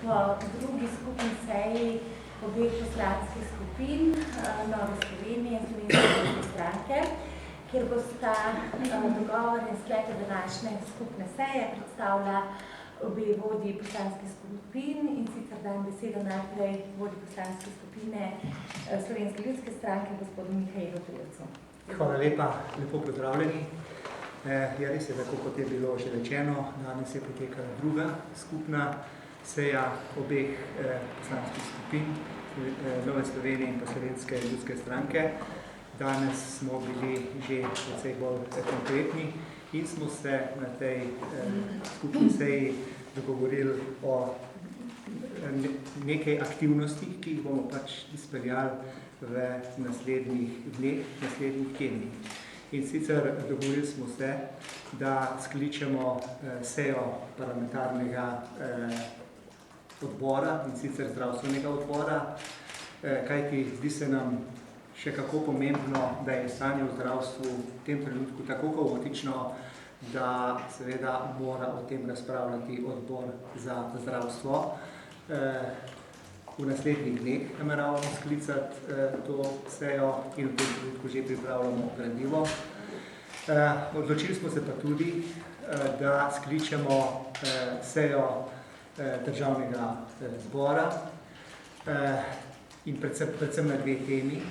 po drugi skupni seji obeh poslanskih skupin Nove Slovenije in Slovenske ljudske stranke, kjer bosta dogovor in sklepe današnje skupne seje predstavlja obe vodji poslanskih skupin, in sicer dajem besedo najprej vodji poslanske skupine Slovenske ljudske stranke, gospodu Mihajlu Prevcu. Hvala lepa, lepo pozdravljeni. Ja, res je, tako kot je bilo že rečeno, danes je potekala druga skupna seja obeh poslanskih skupin Nove Slovenije in pa Slovenske ljudske stranke. Danes smo bili že precej bolj konkretni in smo se na tej skupni seji dogovorili o nekaj aktivnostih, ki jih bomo pač izpeljali v naslednjih dneh, naslednjih tednih. In sicer dogovorili smo se, da skličemo sejo parlamentarnega odbora, in sicer zdravstvenega odbora, kajti zdi se nam še kako pomembno, da je stanje v zdravstvu v tem trenutku tako kaotično, da seveda mora o tem razpravljati odbor za zdravstvo. V naslednjih dneh nameravamo sklicati to sejo in v tem trenutku že pripravljamo gradivo. Odločili smo se pa tudi, da skličemo sejo državnega zbora in predvsem na dve temi.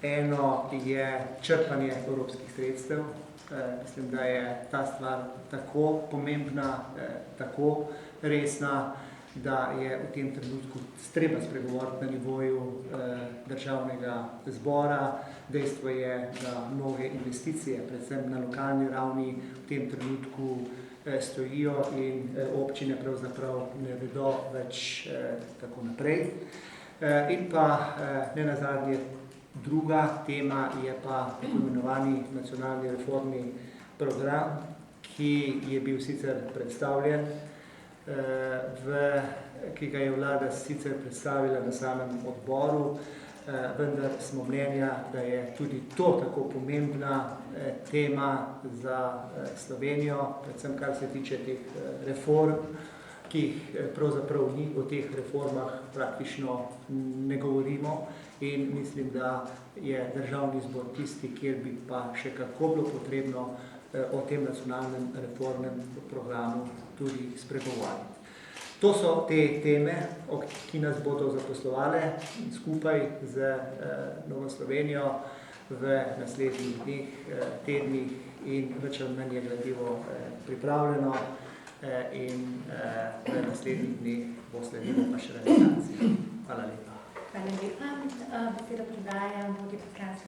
Eno je črpanje evropskih sredstev. Mislim, da je ta stvar tako pomembna, tako resna, da je v tem trenutku treba spregovoriti na nivoju državnega zbora. Dejstvo je, da mnoge investicije, predvsem na lokalni ravni, v tem trenutku stojijo in občine pravzaprav ne vedo več tako naprej. In pa nenazadnje druga tema je pa tako imenovani nacionalni reformni program, ki je bil sicer predstavljen, ki ga je vlada sicer predstavila na samem odboru, vendar smo mnenja, da je tudi to tako pomembna tema za Slovenijo, predvsem kar se tiče teh reform, ki jih pravzaprav ni, o teh reformah praktično ne govorimo, in mislim, da je državni zbor tisti, kjer bi pa še kako bilo potrebno o tem nacionalnem reformnem programu tudi spregovoriti. To so te teme, ki nas bodo zaposlovale skupaj z Novo Slovenijo v naslednjih dneh, tednih, in več ali manj je gradivo pripravljeno in v naslednjih dneh bo sledilo pa še realizacija. Hvala lepa. Hvala lepa. Besedo predajam vodji poslanske